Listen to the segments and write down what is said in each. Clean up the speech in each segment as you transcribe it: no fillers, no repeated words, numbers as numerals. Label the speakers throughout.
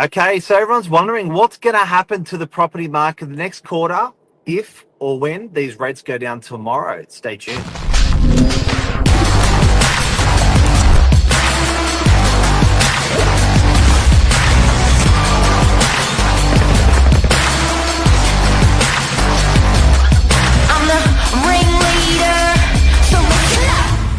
Speaker 1: Okay, so everyone's wondering what's going to happen to the property market the next quarter if or when these rates go down tomorrow. Stay tuned.
Speaker 2: I'm the ringleader, so listen up.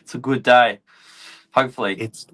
Speaker 3: It's a good day. Hopefully.
Speaker 1: It's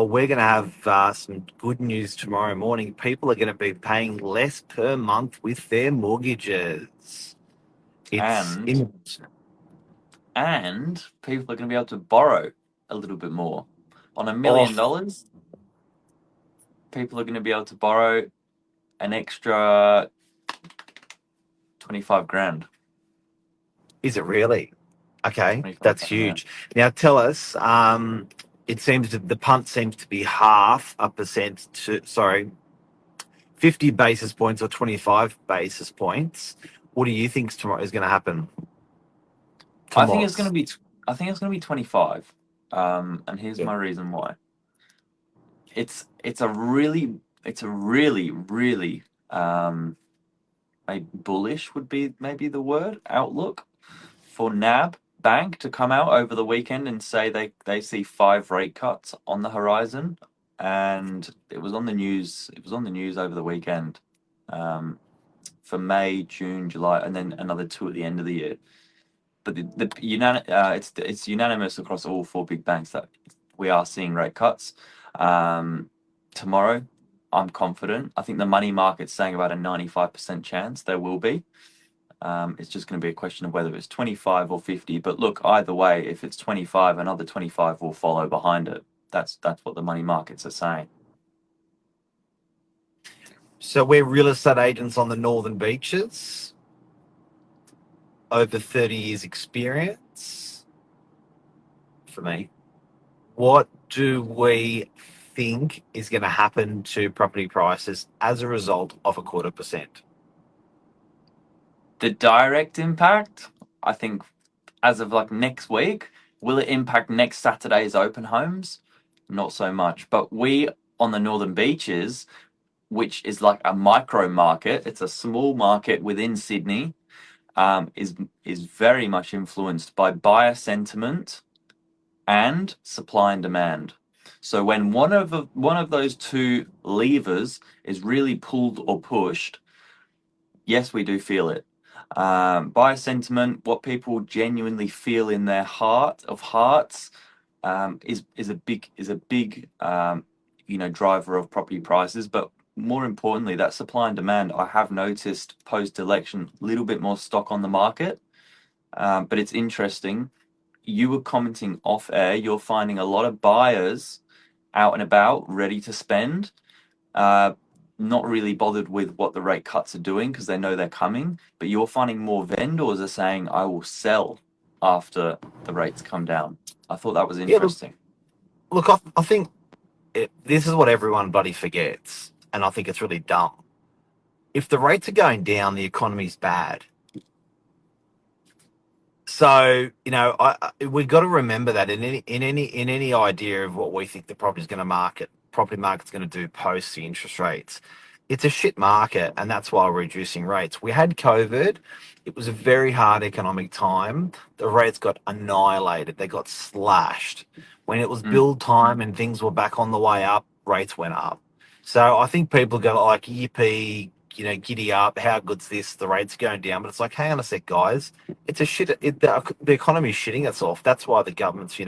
Speaker 1: we're going to have some good news tomorrow morning. People are going to be paying less per month with their mortgages. It's
Speaker 3: And
Speaker 1: in.
Speaker 3: and people are going to be able to borrow a little bit more. On $1
Speaker 1: Oh,
Speaker 3: million, people are going to be able to borrow an extra 25 grand.
Speaker 1: is it really? Okay,
Speaker 3: 25
Speaker 1: that's
Speaker 3: grand, yeah.
Speaker 1: huge. Now tell us. It seems that the punt seems to be half a percent to 50 basis points or 25 basis points. What do you think tomorrow is going to happen to
Speaker 3: I think it's going to
Speaker 1: mods?
Speaker 3: be I think it's going to be 25. And here's
Speaker 1: Yeah.
Speaker 3: my reason why. It's a really maybe bullish would be maybe the word outlook for NAB Bank to come out over the weekend and say they see 5 rate cuts on the horizon, and it was on the news. It was on the news over the weekend, for May, June, July, and then another two at the end of the year. But it's unanimous across all 4 big banks that we are seeing rate cuts. Tomorrow, I'm confident. I think the money market's saying about a 95% chance there will be. It's just going to be a question of whether it's 25 or 50. But look, either way, if it's 25, another 25 will follow behind it. That's what the money markets are saying.
Speaker 1: So we're real estate agents on the northern beaches, over 30 years experience for me. What do we think is going to happen to property prices as a result of a quarter percent?
Speaker 3: The direct impact, I think, as of like next week, will it impact next Saturday's open homes? Not so much. But we on the northern beaches, which is like a micro market, it's a small market within Sydney, is very much influenced by buyer sentiment and supply and demand. So when one of those two levers is really pulled or pushed, yes, we do feel it. Buyer sentiment, what people genuinely feel in their heart of hearts, is a big driver of property prices. But more importantly, that supply and demand, I have noticed post election a little bit more stock on the market. But it's interesting. You were commenting off air. You're finding a lot of buyers out and about, ready to spend. Uh, Not really bothered with what the rate cuts are doing because they know they're coming. But you're finding more vendors are saying, "I will sell after the rates come down." I thought that was
Speaker 1: Yeah, look,
Speaker 3: interesting.
Speaker 1: I think this is what everyone bloody forgets, and I think it's really dumb. If the rates are going down, the economy's bad. So we've got to remember that in any idea of what we think the property market's going to do post the interest rates, it's a shit market, and that's why we're reducing rates. We had COVID; it was a very hard economic time. The rates got annihilated; they got slashed. When it was
Speaker 3: Mm.
Speaker 1: build time and things were back on the way up, rates went up. So I think people go like, "Yippee!" Giddy up. How good's this? The rates are going down, but it's like, hang on a sec, guys, it's a shit. The economy is shitting itself. That's why the government's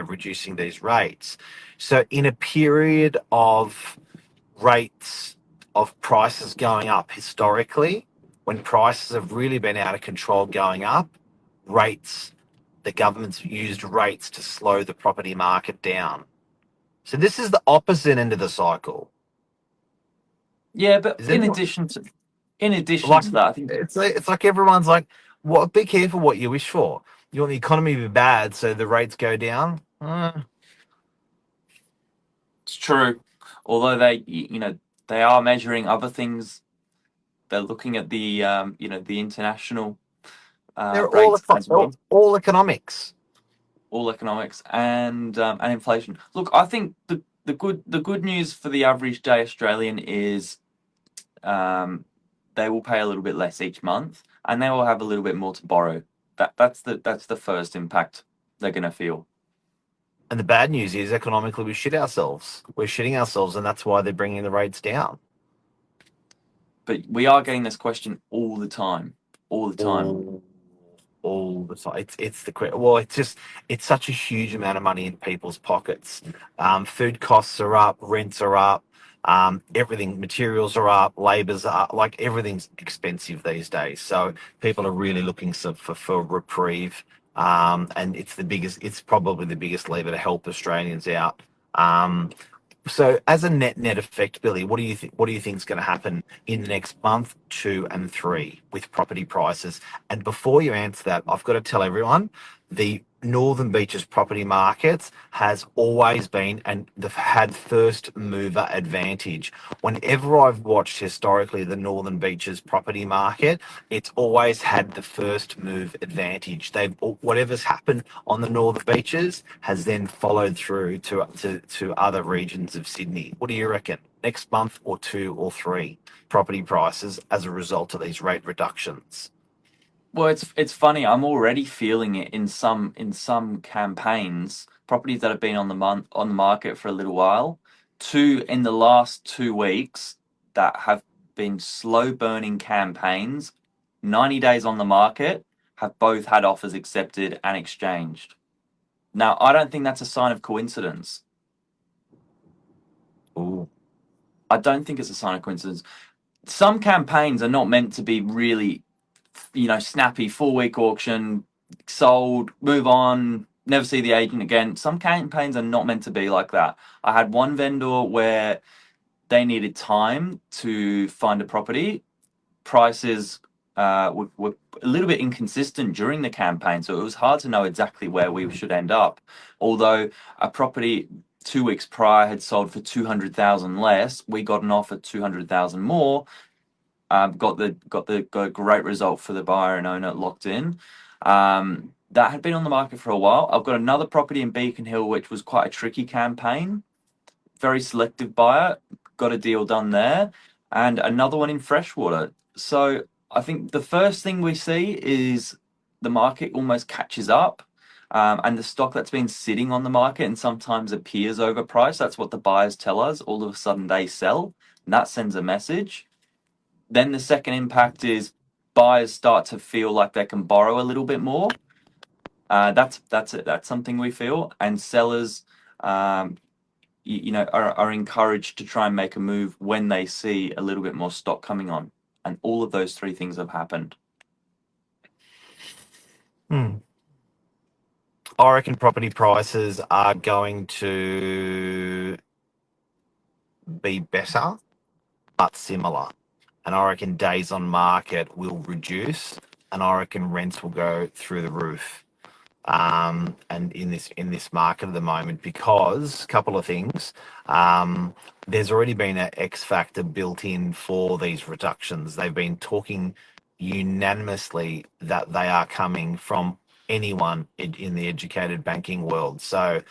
Speaker 1: reducing these rates. So in a period of rates of prices going up historically, when prices have really been out of control going up, rates the government's used rates to slow the property market down. So this is the opposite end of the cycle.
Speaker 3: Yeah, but
Speaker 1: Is
Speaker 3: in
Speaker 1: anyone
Speaker 3: addition to in addition
Speaker 1: like
Speaker 3: to that, I think
Speaker 1: it's like everyone's like, what? Be careful what you wish for. You want the economy to be bad, so the rates go down.
Speaker 3: it's true. Although they are measuring other things. They're looking at the international
Speaker 1: They're all
Speaker 3: rates
Speaker 1: eco-
Speaker 3: as
Speaker 1: all,
Speaker 3: well.
Speaker 1: all economics.
Speaker 3: all economics and inflation. Look, I think the good news for the average day Australian is they will pay a little bit less each month, and they will have a little bit more to borrow. That's the first impact they're going to feel.
Speaker 1: And the bad news is economically we shit ourselves. We're shitting ourselves, and that's why they're bringing the rates down.
Speaker 3: But we are getting this question all the time, all the time.
Speaker 1: All the time. It's the well, it's such a huge amount of money in people's pockets. Food costs are up, rents are up, everything, materials are up, labor's up, like everything's expensive these days. So people are really looking for reprieve. And it's probably the biggest lever to help Australians out. Um, so, as a net effect, Billy, what do you think? What do you think is going to happen in the next month, 2 and 3, with property prices? And before you answer that, I've got to tell everyone the Northern Beaches property markets has always been and they've had first mover advantage. Whenever I've watched historically the Northern Beaches property market, it's always had the first move advantage. They've whatever's happened on the Northern Beaches has then followed through to other regions of Sydney. What do you reckon? Next month or 2 or 3 property prices as a result of these rate reductions?
Speaker 3: Well, it's funny. I'm already feeling it in some campaigns, properties that have been on the market for a little while. Two in the last 2 weeks that have been slow burning campaigns, 90 days on the market, have both had offers accepted and exchanged. Now, I don't think that's a sign of coincidence.
Speaker 1: Ooh.
Speaker 3: I don't think it's a sign of coincidence. Some campaigns are not meant to be really, snappy 4 week auction, sold, move on, never see the agent again. Some campaigns are not meant to be like that. I had one vendor where they needed time to find a property. Prices were a little bit inconsistent during the campaign, so it was hard to know exactly where we should end up. Although a property 2 weeks prior had sold for 200,000 less, we got an offer 200,000 more. Got a great result for the buyer and owner locked in. That had been on the market for a while. I've got another property in Beacon Hill, which was quite a tricky campaign. Very selective buyer, got a deal done there, and another one in Freshwater. So I think the first thing we see is the market almost catches up, and the stock that's been sitting on the market and sometimes appears overpriced. That's what the buyers tell us. All of a sudden they sell, and that sends a message. Then the second impact is buyers start to feel like they can borrow a little bit more. That's it. That's something we feel, and sellers, are encouraged to try and make a move when they see a little bit more stock coming on, and all of those three things have happened.
Speaker 1: Hmm. I reckon property prices are going to be better, but similar. And I reckon days on market will reduce, and I reckon rents will go through the roof. And in this market at the moment, because a couple of things, there's already been an X factor built in for these reductions. They've been talking unanimously that they are coming from anyone in the educated banking world. So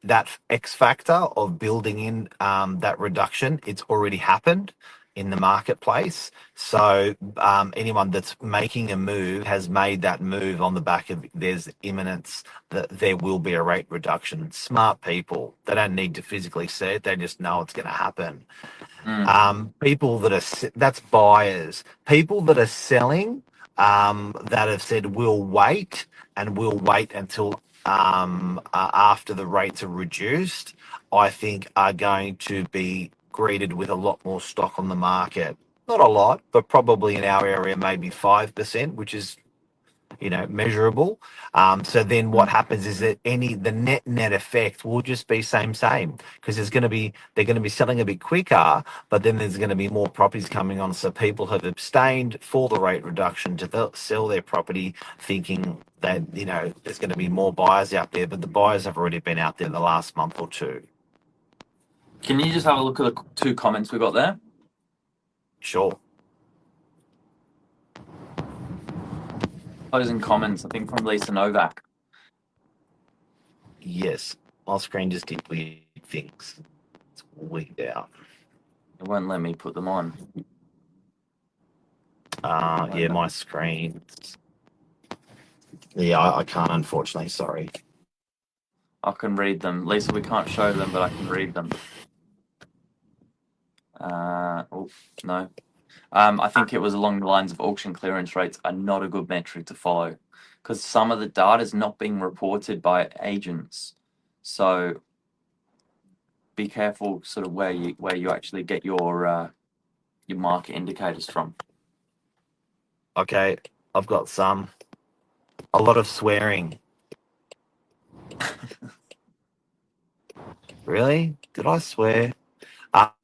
Speaker 1: that X factor of building in that reduction, it's already happened in the marketplace. So anyone that's making a move has made that move on the back of there's imminence that there will be a rate reduction. Smart people, they don't need to physically see it; they just know it's going to happen. People that that's buyers. People that are selling, that have said we'll wait and we'll wait until after the rates are reduced, I think are going to be greeted with a lot more stock on the market. Not a lot, but probably in our area, maybe 5%, which is measurable. So then what happens is that the net effect will just be same because they're going to be selling a bit quicker, but then there's going to be more properties coming on. So people have abstained for the rate reduction to sell their property, thinking that there's going to be more buyers out there, but the buyers have already been out there the last month or two.
Speaker 3: Can you just have a look at the two comments we got there?
Speaker 1: Sure.
Speaker 3: Closing comments, I think from Lisa Novak.
Speaker 1: Yes, my screen just did weird things. It's wigged out.
Speaker 3: It won't let me put them on.
Speaker 1: Yeah, my screen. Yeah, I can't, unfortunately. Sorry.
Speaker 3: I can read them. Lisa, we can't show them, but I can read them. Oh, no. I think it was along the lines of auction clearance rates are not a good metric to follow because some of the data is not being reported by agents. So be careful sort of where you actually get your market indicators from.
Speaker 1: Okay, I've got a lot of swearing. Really? Did I swear?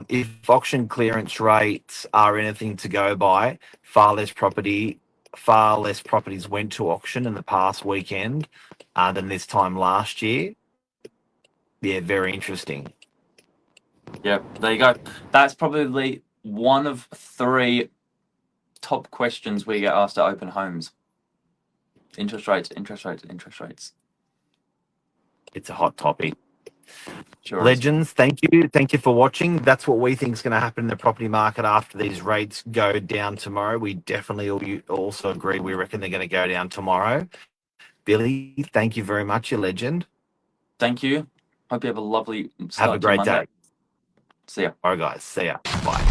Speaker 1: If auction clearance rates are anything to go by, far less properties went to auction in the past weekend than this time last year. Yeah, very interesting.
Speaker 3: Yeah, there you go. That's probably one of 3 top questions we get asked at open homes. Interest rates, interest rates, interest rates.
Speaker 1: It's a hot topic.
Speaker 3: Sure is.
Speaker 1: Legends, thank you. Thank you for watching. That's what we think is going to happen in the property market after these rates go down tomorrow. We definitely also agree. We reckon they're going to go down tomorrow. Billy, thank you very much, you legend.
Speaker 3: Thank you. Hope you have a lovely
Speaker 1: Have a
Speaker 3: start to your
Speaker 1: great
Speaker 3: Monday.
Speaker 1: day.
Speaker 3: See ya.
Speaker 1: All right, guys. See ya. Bye.